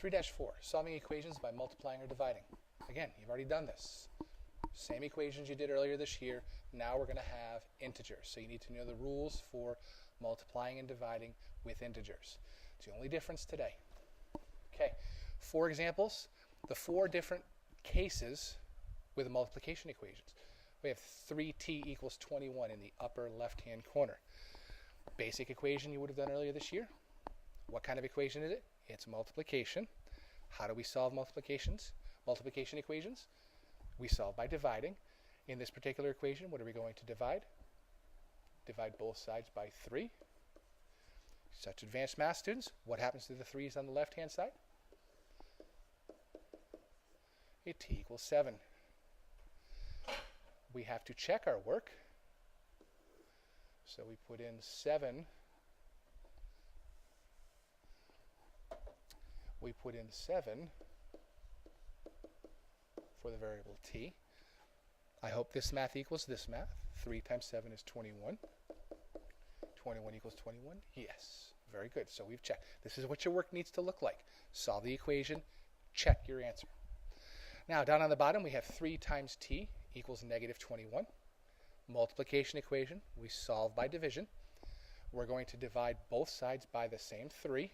3-4, solving equations by multiplying or dividing. Again, you've already done this. Same equations you did earlier this year. Now we're going to have integers. So you need to know the rules for multiplying and dividing with integers. It's the only difference today. Okay, 4 examples. The 4 different cases with the multiplication equations. We have 3t equals 21 in the upper left-hand corner. Basic equation you would have done earlier this year. What kind of equation is it? It's multiplication. How do we solve multiplication equations? We solve by dividing. In this particular equation, what are we going to divide? Divide both sides by 3. Such advanced math students, what happens to the 3's on the left-hand side? T equals 7. We have to check our work. So we put in 7. We put in 7 for the variable t. I hope this math equals this math. 3 times 7 is 21. 21 equals 21? Yes. Very good. So we've checked. This is what your work needs to look like. Solve the equation. Check your answer. Now, down on the bottom, we have 3 times t equals negative 21. Multiplication equation. We solve by division. We're going to divide both sides by the same 3.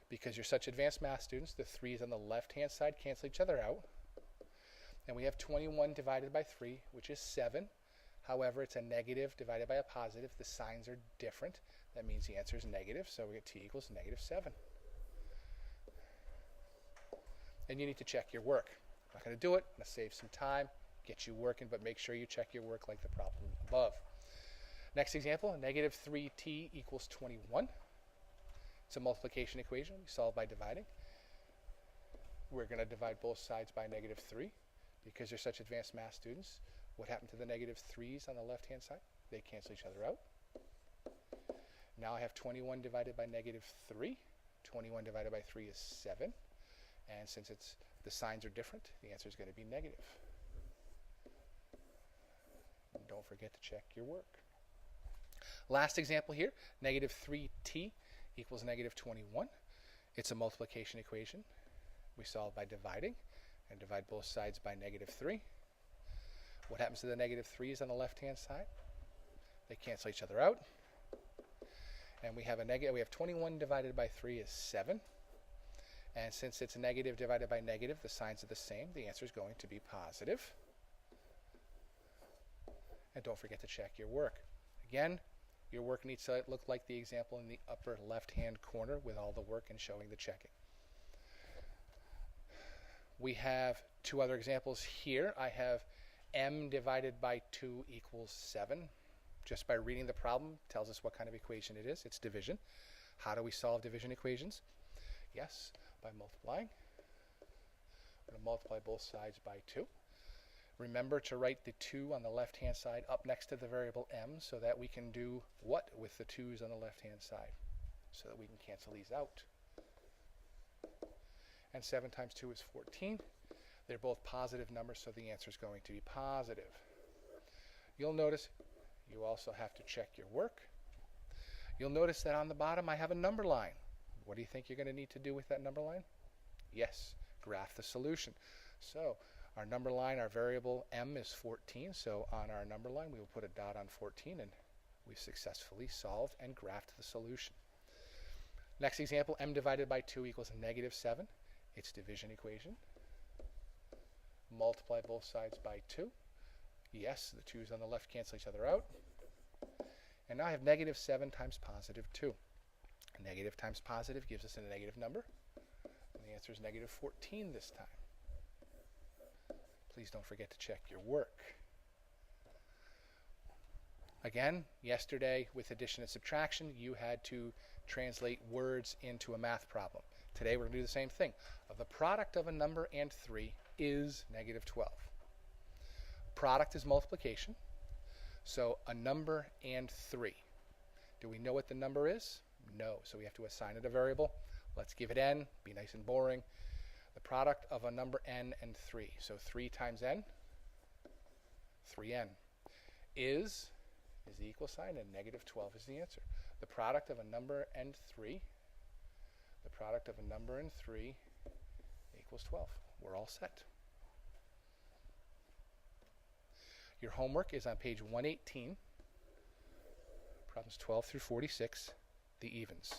Because you're such advanced math students, the 3's on the left-hand side cancel each other out. And we have 21 divided by 3, which is 7. However, it's a negative divided by a positive. The signs are different. That means the answer is negative, so we get t equals negative 7. And you need to check your work. I'm not going to do it. I'm going to save some time, get you working, but make sure you check your work like the problem above. Next example, negative 3t equals 21. It's a multiplication equation. We solve by dividing. We're going to divide both sides by negative 3. Because you're such advanced math students, what happened to the negative 3's on the left-hand side? They cancel each other out. Now I have 21 divided by negative 3. 21 divided by 3 is 7. And since the signs are different, the answer is going to be negative. And don't forget to check your work. Last example here, negative 3t equals negative 21. It's a multiplication equation. We solve by dividing and divide both sides by negative 3. What happens to the negative 3's on the left-hand side? They cancel each other out. And we have 21 divided by 3 is 7. And since it's negative divided by negative, the signs are the same. The answer is going to be positive. And don't forget to check your work. Again, your work needs to look like the example in the upper left-hand corner with all the work and showing the checking. We have 2 other examples here. I have m divided by 2 equals 7. Just by reading the problem tells us what kind of equation it is. It's division. How do we solve division equations? Yes, by multiplying. I'm going to multiply both sides by 2. Remember to write the 2 on the left-hand side up next to the variable m so that we can do what with the 2's on the left-hand side? So that we can cancel these out. And 7 times 2 is 14. They're both positive numbers, so the answer is going to be positive. You'll notice you also have to check your work. You'll notice that on the bottom I have a number line. What do you think you're going to need to do with that number line? Yes, graph the solution. So our number line, our variable m is 14, so on our number line we will put a dot on 14, and we've successfully solved and graphed the solution. Next example, m divided by 2 equals negative 7. It's division equation. Multiply both sides by 2. Yes, the 2's on the left cancel each other out. And now I have negative 7 times positive 2. Negative times positive gives us a negative number. And the answer is negative 14 this time. Please don't forget to check your work. Again, yesterday with addition and subtraction, you had to translate words into a math problem. Today we're going to do the same thing. The product of a number and 3 is negative 12. Product is multiplication. So a number and 3. Do we know what the number is? No. So we have to assign it a variable. Let's give it n. Be nice and boring. The product of a number n and 3. So 3 times n, 3n. Is the equal sign, and negative 12 is the answer. The product of a number and 3, The product of a number and 3 equals 12. We're all set. Your homework is on page 118, problems 12 through 46, the evens.